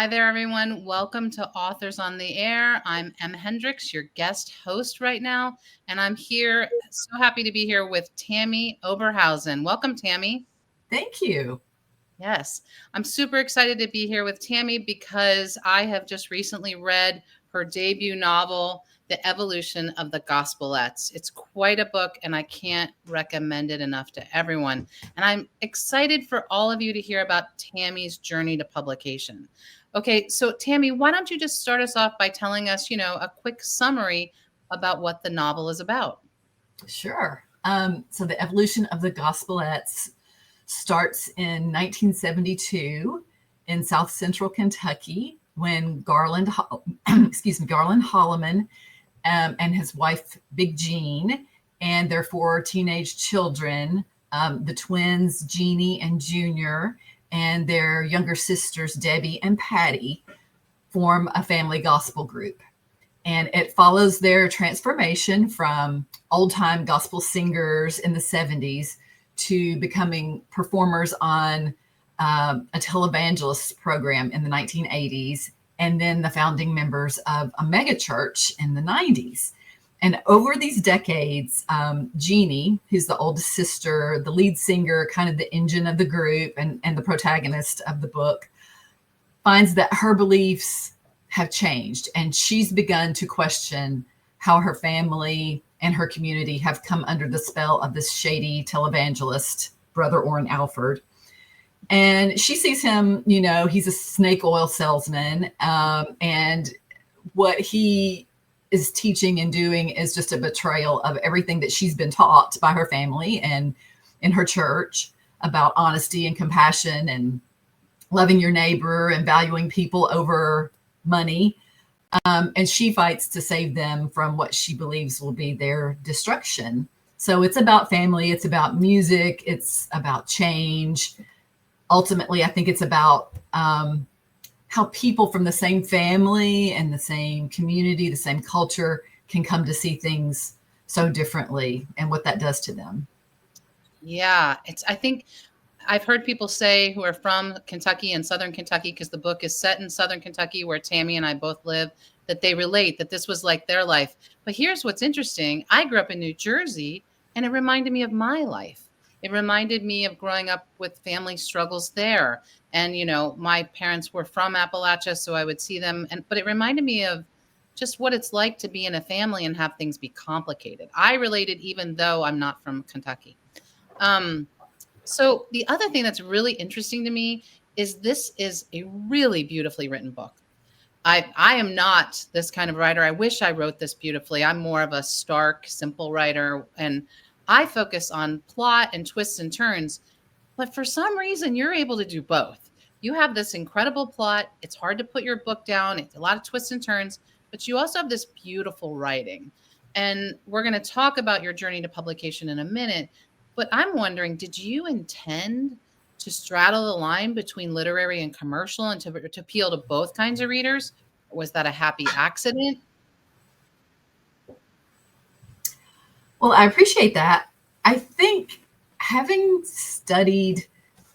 Hi there, everyone. Welcome to Authors on the Air. I'm Hendrix, your guest host right now, and I'm here, so happy to be here with Tammy Oberhausen. Welcome, Tammy. Thank you. Yes, I'm super excited to be here with Tammy because I have just recently read her debut novel, The Evolution of the Gospelettes. It's quite a book, and I can't recommend it enough to everyone. And I'm excited for all of you to hear about Tammy's journey to publication. Okay, so Tammy, why don't you just start us off by telling us, a quick summary about what the novel is about? Sure. So the evolution of the Gospelettes starts in 1972 in South Central Kentucky when Garland Holliman and his wife, Big Jean, and their 4 teenage children, the twins, Jeannie and Junior, and their younger sisters, Debbie and Patty, form a family gospel group. And it follows their transformation from old-time gospel singers in the 70s to becoming performers on a televangelist program in the 1980s, and then the founding members of a megachurch in the 90s. And over these decades, Jeannie, who's the oldest sister, the lead singer, kind of the engine of the group, and the protagonist of the book, finds that her beliefs have changed, and she's begun to question how her family and her community have come under the spell of this shady televangelist, Brother Orrin Alford. And she sees him, he's a snake oil salesman, and what he is teaching and doing is just a betrayal of everything that she's been taught by her family and in her church about honesty and compassion and loving your neighbor and valuing people over money. And she fights to save them from what she believes will be their destruction. So it's about family, it's about music, it's about change. Ultimately, I think it's about how people from the same family and the same community, the same culture, can come to see things so differently and what that does to them. Yeah, I think I've heard people say who are from Kentucky and Southern Kentucky, because the book is set in Southern Kentucky where Tammy and I both live, that they relate, that this was like their life. But here's what's interesting. I grew up in New Jersey, and it reminded me of my life. It reminded me of growing up with family struggles there. And, my parents were from Appalachia, so I would see them. But it reminded me of just what it's like to be in a family and have things be complicated. I related even though I'm not from Kentucky. So the other thing that's really interesting to me is this is a really beautifully written book. I am not this kind of writer. I wish I wrote this beautifully. I'm more of a stark, simple writer, and I focus on plot and twists and turns. But for some reason, you're able to do both. You have this incredible plot. It's hard to put your book down. It's a lot of twists and turns, but you also have this beautiful writing. And we're going to talk about your journey to publication in a minute. But I'm wondering, did you intend to straddle the line between literary and commercial and to appeal to both kinds of readers? Or was that a happy accident? Well, I appreciate that. I think having studied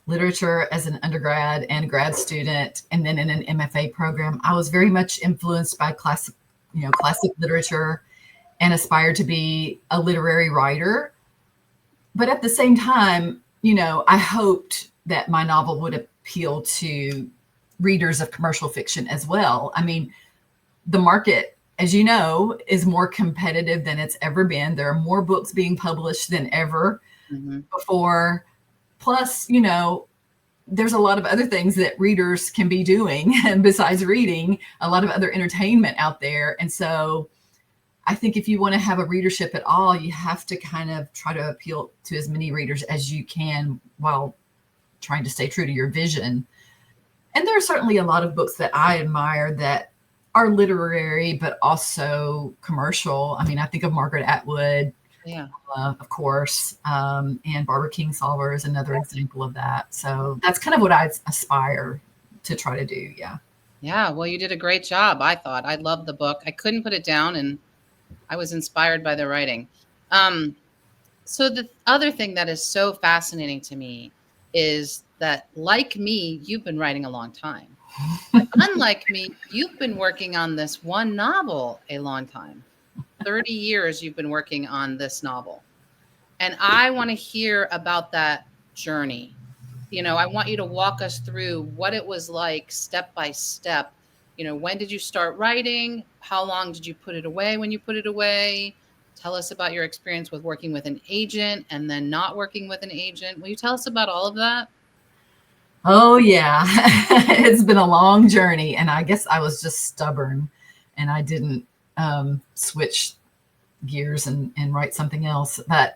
literature as an undergrad and grad student, and then in an MFA program, I was very much influenced by classic literature and aspired to be a literary writer. But at the same time, I hoped that my novel would appeal to readers of commercial fiction as well. I mean, the market, as you know, is more competitive than it's ever been. There are more books being published than ever before. Plus, there's a lot of other things that readers can be doing besides reading, a lot of other entertainment out there. And so I think if you want to have a readership at all, you have to kind of try to appeal to as many readers as you can while trying to stay true to your vision. And there are certainly a lot of books that I admire that are literary, but also commercial. I mean, I think of Margaret Atwood, of course, and Barbara Kingsolver is another example of that. So that's kind of what I aspire to try to do. Yeah. Yeah. Well, you did a great job. I thought. I loved the book. I couldn't put it down, and I was inspired by the writing. So the other thing that is so fascinating to me is that, like me, you've been writing a long time. But unlike me, you've been working on this one novel a long time. 30 years you've been working on this novel. And I want to hear about that journey. I want you to walk us through what it was like step by step. When did you start writing? How long did you put it away when you put it away? Tell us about your experience with working with an agent and then not working with an agent. Will you tell us about all of that? Oh, yeah. It's been a long journey. And I guess I was just stubborn and I didn't switch gears and write something else. But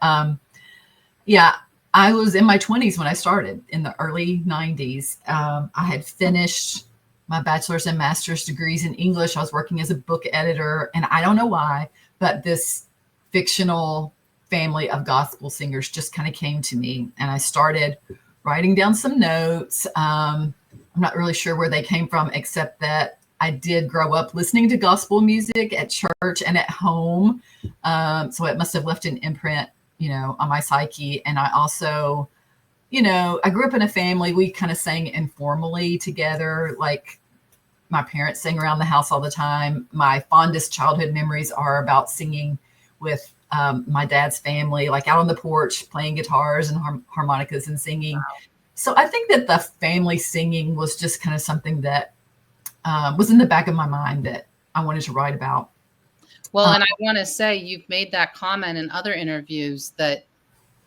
yeah, I was in my 20s when I started in the early 90s. I had finished my bachelor's and master's degrees in English. I was working as a book editor, and I don't know why, but this fictional family of gospel singers just kind of came to me, and I started writing down some notes. I'm not really sure where they came from, except that I did grow up listening to gospel music at church and at home. So it must have left an imprint, on my psyche. And I also, I grew up in a family, we kind of sang informally together. Like my parents sang around the house all the time. My fondest childhood memories are about singing with my dad's family, like out on the porch, playing guitars and harmonicas and singing. Wow. So I think that the family singing was just kind of something that was in the back of my mind that I wanted to write about. Well, and I want to say you've made that comment in other interviews that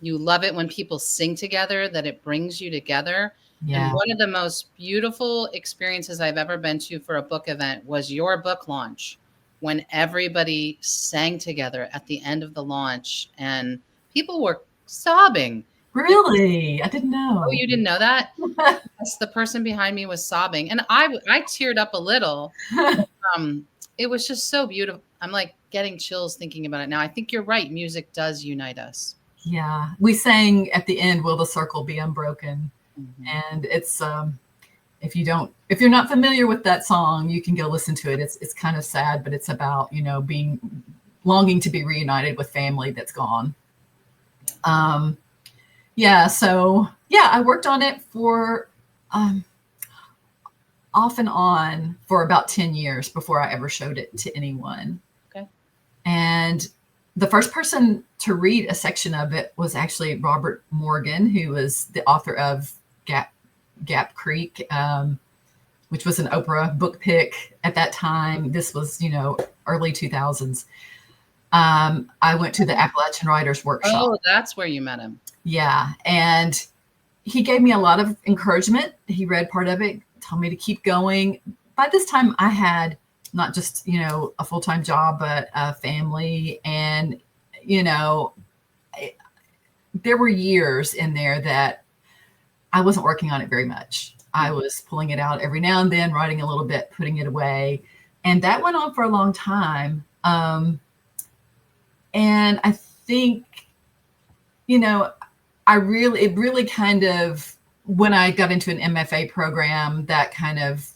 you love it when people sing together, that it brings you together. Yeah. And one of the most beautiful experiences I've ever been to for a book event was your book launch, when everybody sang together at the end of the launch and people were sobbing. Really? I didn't know. Oh, you didn't know that? Yes, the person behind me was sobbing. And I teared up a little. It was just so beautiful. I'm like getting chills thinking about it now. I think you're right. Music does unite us. Yeah. We sang at the end, "Will the Circle Be Unbroken?" Mm-hmm. And it's, if you're not familiar with that song, you can go listen to it. It's kind of sad, but it's about, longing to be reunited with family that's gone. Yeah. So yeah, I worked on it for, off and on for about 10 years before I ever showed it to anyone. Okay. And the first person to read a section of it was actually Robert Morgan, who was the author of Gap Creek, which was an Oprah book pick at that time. This was, early 2000s. I went to the Appalachian Writers Workshop. Oh, that's where you met him. Yeah. And he gave me a lot of encouragement. He read part of it, told me to keep going. By this time I had not just, a full-time job, but a family. And, there were years in there that I wasn't working on it very much. I was pulling it out every now and then, writing a little bit, putting it away. And that went on for a long time. And I think, it really kind of, when I got into an MFA program, that kind of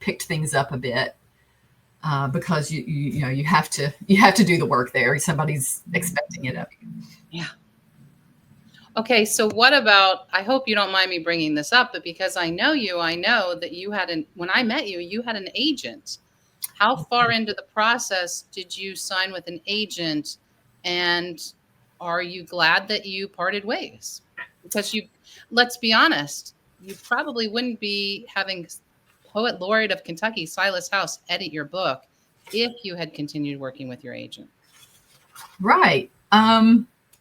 picked things up a bit, because you have to do the work there. Somebody's expecting it of you. Yeah. Okay. So what about, I hope you don't mind me bringing this up, but because I know you, I know that you when I met you, you had an agent. How far into the process did you sign with an agent? And are you glad that you parted ways? Because let's be honest, you probably wouldn't be having Poet Laureate of Kentucky, Silas House, edit your book if you had continued working with your agent. Right.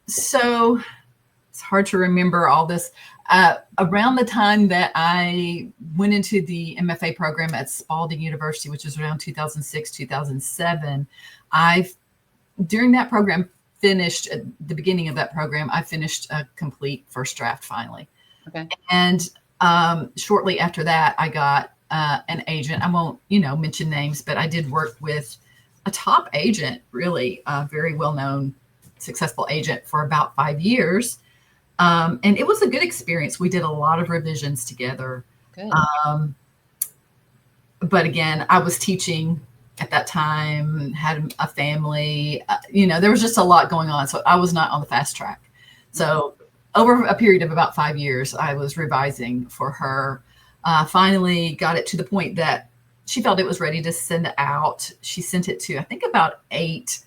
So it's hard to remember all this. Around the time that I went into the MFA program at Spalding University, which was around 2006, 2007, during that program, finished at the beginning of that program, I finished a complete first draft finally. Okay. And shortly after that, I got an agent. I won't, mention names, but I did work with a top agent, really a very well-known, successful agent for about 5 years. And it was a good experience. We did a lot of revisions together. Good. But again, I was teaching at that time, had a family, there was just a lot going on. So I was not on the fast track. So over a period of about 5 years, I was revising for her. finally got it to the point that she felt it was ready to send out. She sent it to, I think, about 8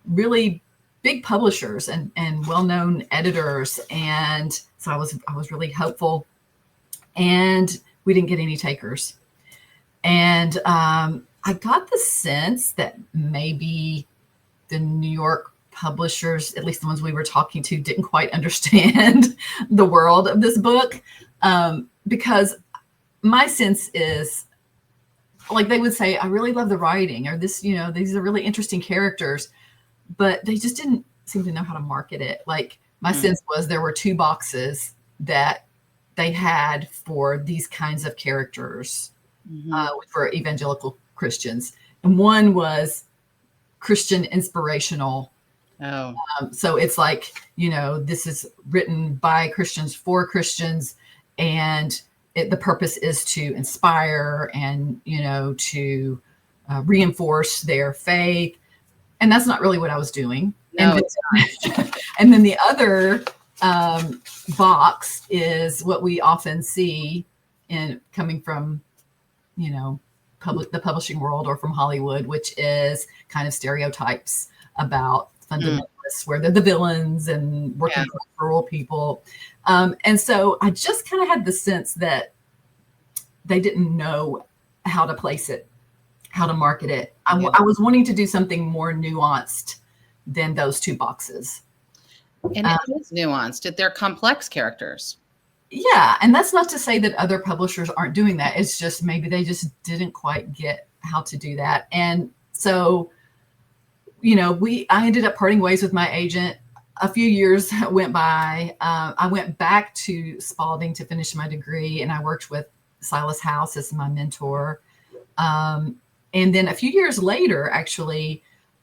really big publishers and well-known editors. And so I was really hopeful, and we didn't get any takers. And I got the sense that maybe the New York publishers, at least the ones we were talking to, didn't quite understand the world of this book. Because my sense is, like, they would say, I really love the writing, or this, these are really interesting characters, but they just didn't seem to know how to market it. Like, my sense was there were 2 boxes that they had for these kinds of characters, for evangelical Christians. And one was Christian inspirational. Oh. So it's like, this is written by Christians for Christians, and the purpose is to inspire and, to reinforce their faith. And that's not really what I was doing. No, and then the other box is what we often see coming from, the publishing world or from Hollywood, which is kind of stereotypes about fundamentalists, where they're the villains and working for rural people. And so I just kind of had the sense that they didn't know how to place it, how to market it. I was wanting to do something more nuanced than those 2 boxes. And it is nuanced. They're complex characters. Yeah. And that's not to say that other publishers aren't doing that. It's just maybe they just didn't quite get how to do that. And so, I ended up parting ways with my agent. A few years went by. I went back to Spalding to finish my degree, and I worked with Silas House as my mentor. And then a few years later, actually,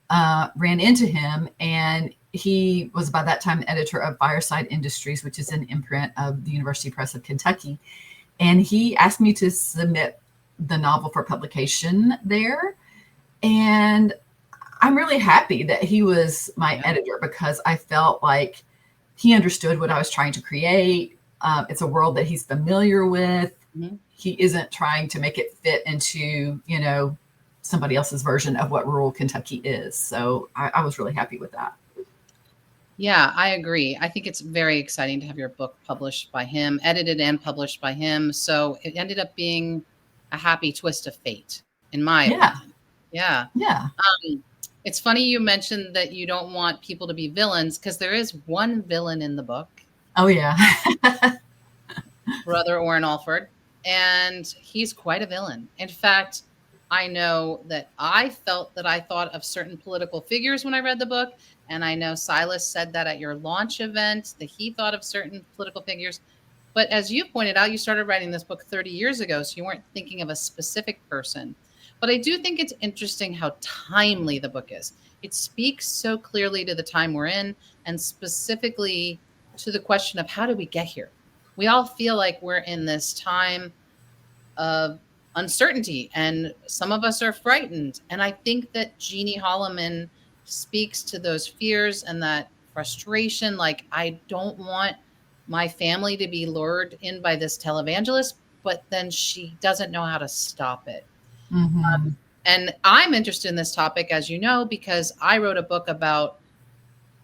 ran into him, and he was by that time editor of Fireside Industries, which is an imprint of the University Press of Kentucky. And he asked me to submit the novel for publication there. And I'm really happy that he was my editor, because I felt like he understood what I was trying to create. It's a world that he's familiar with. He isn't trying to make it fit into, somebody else's version of what rural Kentucky is. So I was really happy with that. Yeah, I agree. I think it's very exciting to have your book published by him, edited and published by him. So it ended up being a happy twist of fate, in my opinion. Yeah. It's funny you mentioned that you don't want people to be villains, because there is one villain in the book. Oh, yeah. Brother Orrin Alford. And he's quite a villain. In fact, I know that I felt that I thought of certain political figures when I read the book. And I know Silas said that at your launch event, that he thought of certain political figures. But as you pointed out, you started writing this book 30 years ago, so you weren't thinking of a specific person. But I do think it's interesting how timely the book is. It speaks so clearly to the time we're in, and specifically to the question of how did we get here? We all feel like we're in this time of uncertainty, and some of us are frightened. And I think that Jeannie Holliman speaks to those fears and that frustration. Like, I don't want my family to be lured in by this televangelist, but then she doesn't know how to stop it. And I'm interested in this topic, as you know, because I wrote a book about,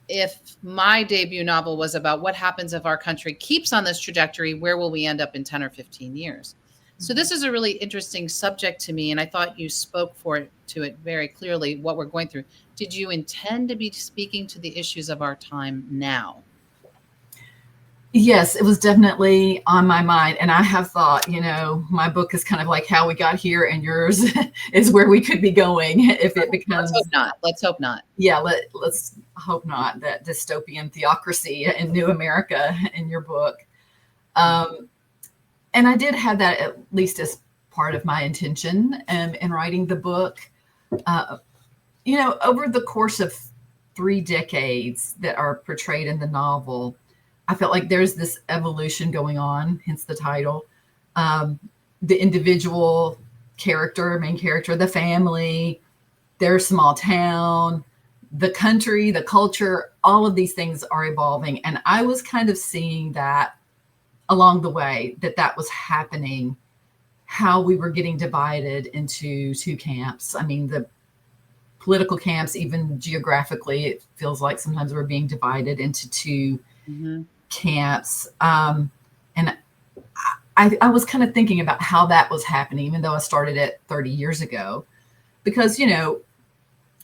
if my debut novel was about what happens if our country keeps on this trajectory, where will we end up in 10 or 15 years? So this is a really interesting subject to me, and I thought you spoke to it very clearly, what we're going through. Did you intend to be speaking to the issues of our time now? Yes, it was definitely on my mind. And I have thought, my book is kind of like how we got here, and yours is where we could be going if it becomes. Let's hope not. Yeah, let's hope not, that dystopian theocracy in New America in your book. And I did have that at least as part of my intention in writing the book. Over the course of 3 decades that are portrayed in the novel, I felt like there's this evolution going on, hence the title. The individual character, main character, the family, their small town, the country, the culture, all of these things are evolving. And I was kind of seeing that along the way that was happening, how we were getting divided into two camps. I mean, the political camps, even geographically, it feels like sometimes we're being divided into two camps. And I was kind of thinking about how that was happening, even though I started it 30 years ago, because, you know,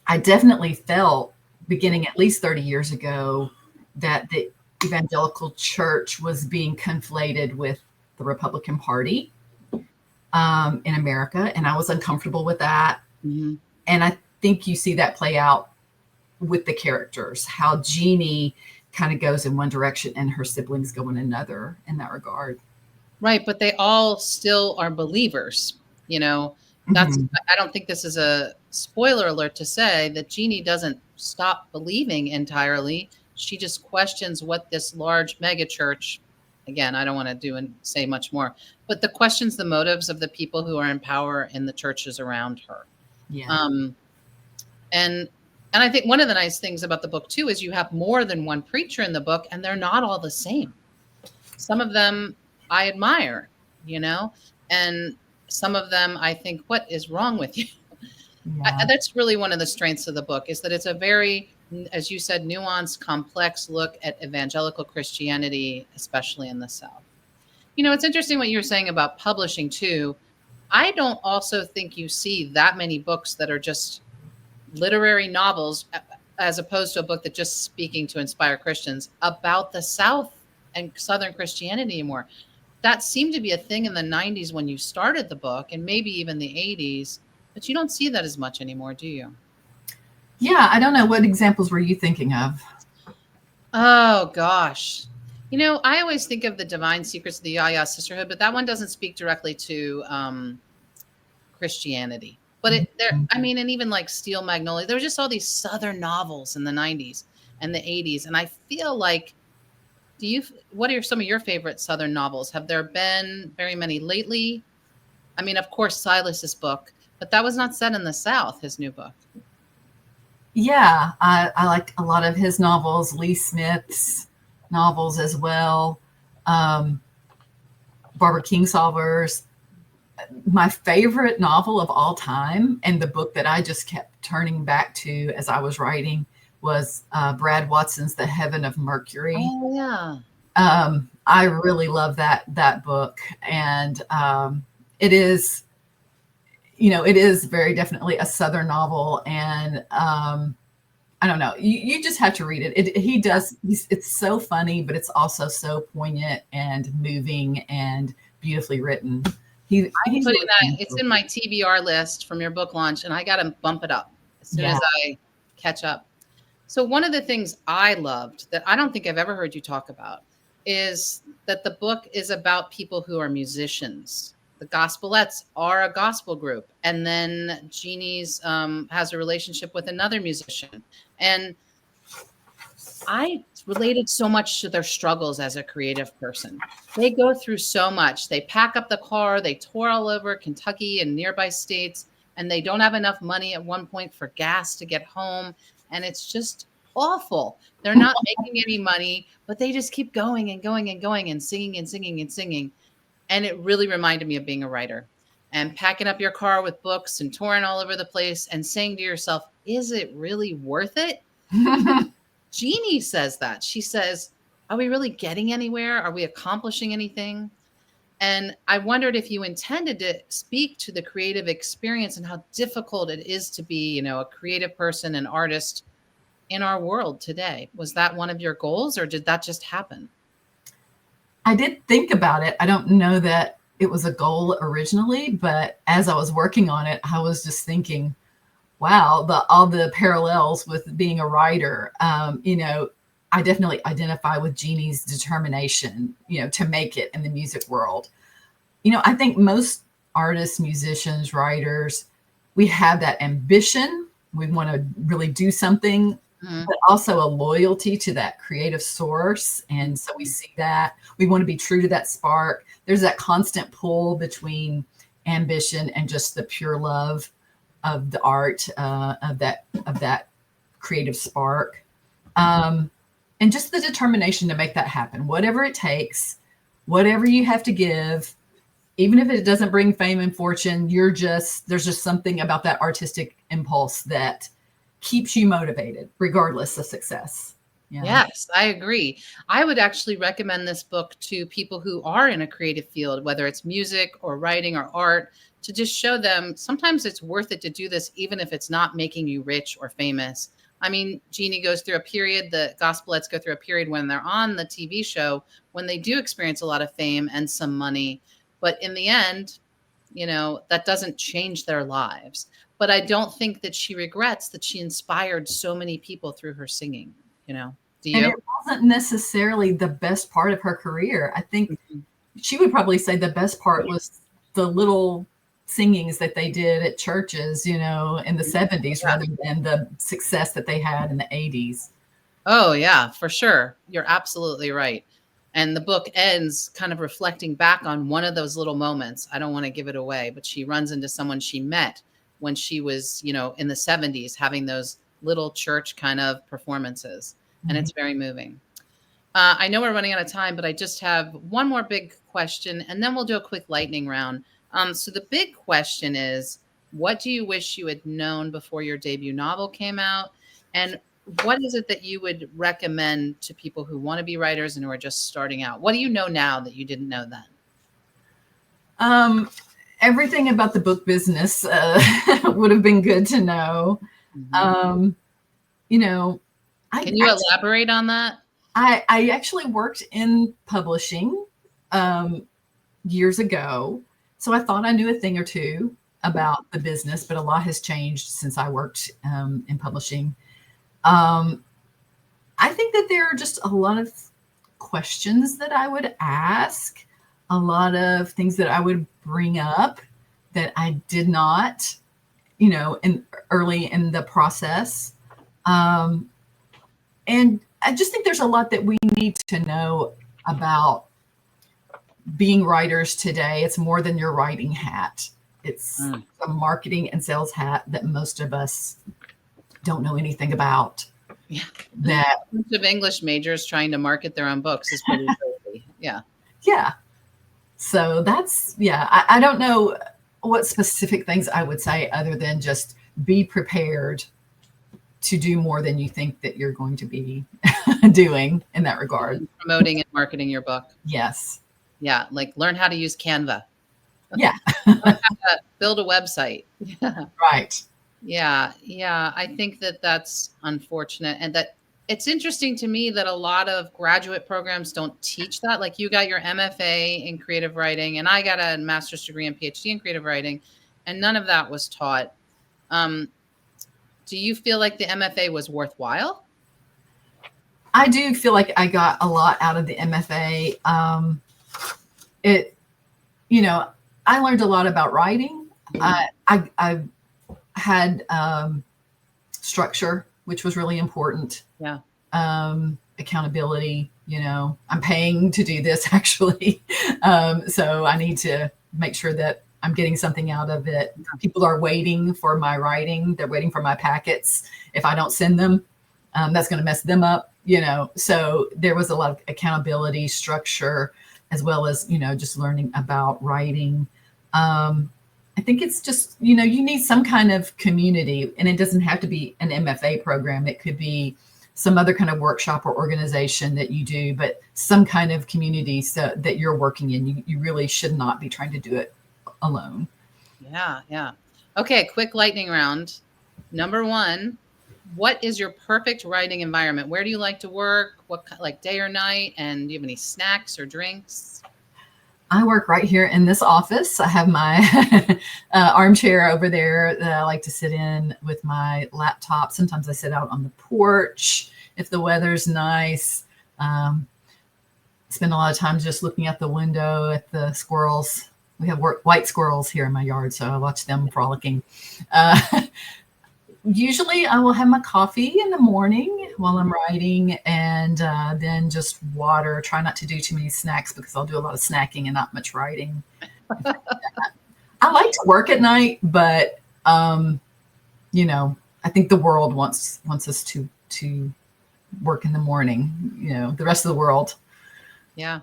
I definitely felt beginning at least 30 years ago that the evangelical church was being conflated with the Republican Party in America. And I was uncomfortable with that. And I think you see that play out with the characters, how Jeannie kind of goes in one direction and her siblings go in another in that regard. Right. But they all still are believers. You know, I don't think this is a spoiler alert to say that Jeannie doesn't stop believing entirely. She just questions what this large mega church, again, I don't want to do and say much more, but the questions the motives of the people who are in power in the churches around her. Yeah. And I think one of the nice things about the book too is you have more than one preacher in the book, and they're not all the same. Some of them I admire, you know, and some of them I think, what is wrong with you? Yeah. That's really one of the strengths of the book, is that it's a very, as you said, nuanced, complex look at evangelical Christianity, especially in the South. You know, it's interesting what you're saying about publishing too. I don't also think you see that many books that are just literary novels, as opposed to a book that just speaking to inspire Christians about the South and Southern Christianity anymore. That seemed to be a thing in the 90s when you started the book, and maybe even the 80s, but you don't see that as much anymore, do you? Yeah, I don't know. What examples were you thinking of? Oh, gosh. You know, I always think of the Divine Secrets of the Yaya Sisterhood, but that one doesn't speak directly to Christianity. But I mean, and even like Steel Magnolia, there were just all these Southern novels in the 90s and the 80s. And I feel like, what are some of your favorite Southern novels? Have there been very many lately? I mean, of course, Silas's book, but that was not set in the South, his new book. Yeah, I like a lot of his novels, Lee Smith's novels as well. Barbara Kingsolver's. My favorite novel of all time, and the book that I just kept turning back to as I was writing, was Brad Watson's The Heaven of Mercury. Oh, yeah. I really love that book. And it is, you know, it is very definitely a Southern novel. And I don't know, you just have to read it. It's so funny, but it's also so poignant and moving and beautifully written. I'm putting that, it's in my TBR list from your book launch, and I got to bump it up as soon as I catch up. So one of the things I loved that I don't think I've ever heard you talk about is that the book is about people who are musicians. The Gospelettes are a gospel group. And then Jeannie's has a relationship with another musician. And I related so much to their struggles as a creative person. They go through so much. They pack up the car, they tour all over Kentucky and nearby states, and they don't have enough money at one point for gas to get home. And it's just awful. They're not making any money, but they just keep going and going and going and singing and singing and singing. And it really reminded me of being a writer and packing up your car with books and touring all over the place and saying to yourself, is it really worth it? Jeannie says that. She says, are we really getting anywhere? Are we accomplishing anything? And I wondered if you intended to speak to the creative experience and how difficult it is to be, you know, a creative person, an artist in our world today. Was that one of your goals, or did that just happen? I did think about it. I don't know that it was a goal originally, but as I was working on it, I was just thinking, wow, all the parallels with being a writer. You know, I definitely identify with Jeannie's determination, you know, to make it in the music world. You know, I think most artists, musicians, writers, we have that ambition. We want to really do something, but also a loyalty to that creative source. And so we see that we want to be true to that spark. There's that constant pull between ambition and just the pure love of the art, of that creative spark, and just the determination to make that happen, whatever it takes, whatever you have to give, even if it doesn't bring fame and fortune, there's just something about that artistic impulse that keeps you motivated regardless of success. Yeah. Yes, I agree. I would actually recommend this book to people who are in a creative field, whether it's music or writing or art, to just show them sometimes it's worth it to do this, even if it's not making you rich or famous. I mean, Jeannie goes through a period, the Gospelettes go through a period when they're on the TV show, when they do experience a lot of fame and some money. But in the end, that doesn't change their lives. But I don't think that she regrets that she inspired so many people through her singing. Do you? And it wasn't necessarily the best part of her career. I think she would probably say the best part was the little singings that they did at churches, in the 70s rather than the success that they had in the 80s. Oh, yeah, for sure. You're absolutely right. And the book ends kind of reflecting back on one of those little moments. I don't want to give it away, but she runs into someone she met when she was, in the 70s, having those little church kind of performances. And it's very moving. I know we're running out of time, but I just have one more big question, and then we'll do a quick lightning round. So the big question is, what do you wish you had known before your debut novel came out? And what is it that you would recommend to people who want to be writers and who are just starting out? What do you know now that you didn't know then? Everything about the book business would have been good to know. Mm-hmm. Can you elaborate on that? I actually worked in publishing years ago. So I thought I knew a thing or two about the business, but a lot has changed since I worked in publishing. I think that there are just a lot of questions that I would ask, a lot of things that I would bring up that I did not, early in the process. And I just think there's a lot that we need to know about being writers today. It's more than your writing hat. It's a marketing and sales hat that most of us don't know anything about. Yeah. That a bunch of English majors trying to market their own books is pretty crazy. Yeah. Yeah. So I don't know what specific things I would say other than just be prepared to do more than you think that you're going to be doing in that regard. Promoting and marketing your book. Yes. Yeah. Like learn how to use Canva. Yeah. Learn how to build a website. Right. Yeah. Yeah. I think that that's unfortunate. And that it's interesting to me that a lot of graduate programs don't teach that. Like you got your MFA in creative writing and I got a master's degree and PhD in creative writing, and none of that was taught. Do you feel like the MFA was worthwhile? I do feel like I got a lot out of the MFA. I learned a lot about writing. I had structure, which was really important. Yeah. Accountability, I'm paying to do this actually. So I need to make sure that I'm getting something out of it. People are waiting for my writing. They're waiting for my packets. If I don't send them, that's going to mess them up, So there was a lot of accountability, structure, as well as, just learning about writing. I think it's just, you need some kind of community, and it doesn't have to be an MFA program. It could be some other kind of workshop or organization that you do, but some kind of community that you're working in. You really should not be trying to do it alone. Yeah. Yeah. Okay. Quick lightning round. Number one, what is your perfect writing environment? Where do you like to work? What, like day or night? And do you have any snacks or drinks? I work right here in this office. I have my armchair over there that I like to sit in with my laptop. Sometimes I sit out on the porch if the weather's nice. Spend a lot of time just looking out the window at the squirrels. We have white squirrels here in my yard, so I watch them frolicking. Usually I will have my coffee in the morning while I'm writing, and then just water. Try not to do too many snacks because I'll do a lot of snacking and not much writing. I like to work at night, but I think the world wants us to work in the morning, the rest of the world. Yeah.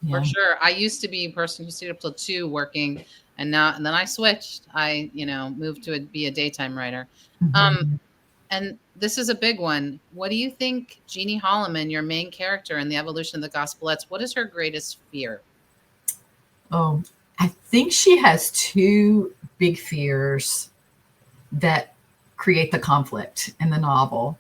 For sure. I used to be a person who stayed up till 2 working, and then I switched. I, moved to be a daytime writer. Mhm. And this is a big one. What do you think, Jeannie Holliman, your main character in the evolution of the Gospelettes, what is her greatest fear? Oh, I think she has two big fears that create the conflict in the novel.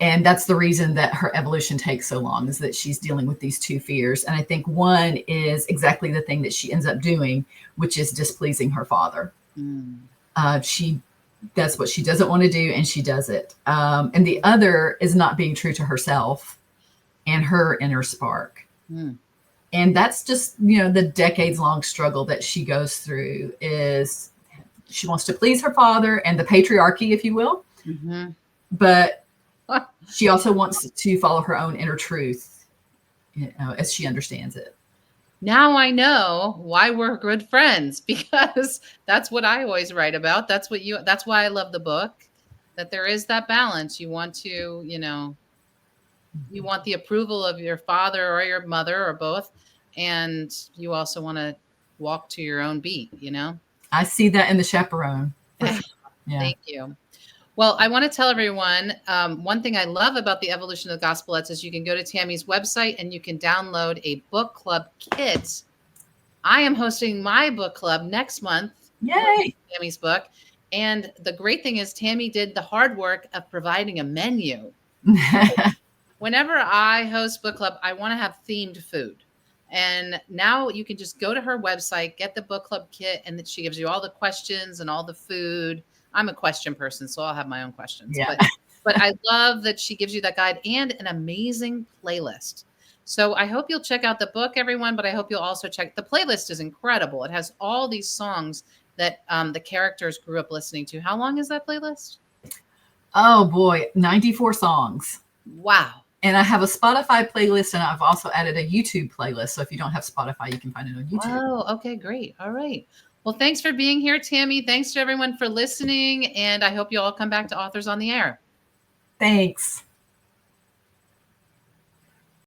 And that's the reason that her evolution takes so long, is that she's dealing with these two fears. And I think one is exactly the thing that she ends up doing, which is displeasing her father. Mm. That's what she doesn't want to do, and she does it. And the other is not being true to herself and her inner spark. Mm. And that's just, the decades long struggle that she goes through. Is she wants to please her father and the patriarchy, if you will. Mm-hmm. But she also wants to follow her own inner truth, as she understands it. Now I know why we're good friends, because that's what I always write about. That's why I love the book, that there is that balance. You want to, you want the approval of your father or your mother or both. And you also want to walk to your own beat, I see that in The Chaperone. Yeah. Thank you. Well, I want to tell everyone, one thing I love about the evolution of the Gospelettes is you can go to Tammy's website and you can download a book club kit. I am hosting my book club next month. Yay! Tammy's book. And the great thing is Tammy did the hard work of providing a menu. Whenever I host book club, I want to have themed food. And now you can just go to her website, get the book club kit, and then she gives you all the questions and all the food. I'm a question person, so I'll have my own questions. Yeah. But I love that she gives you that guide and an amazing playlist. So I hope you'll check out the book, everyone, but I hope you'll also check the playlist. Is incredible. It has all these songs that the characters grew up listening to. How long is that playlist? Oh boy, 94 songs. Wow. And I have a Spotify playlist, and I've also added a YouTube playlist. So if you don't have Spotify, you can find it on YouTube. Oh, okay, great. All right. Well, thanks for being here, Tammy. Thanks to everyone for listening. And I hope you all come back to Authors on the Air. Thanks.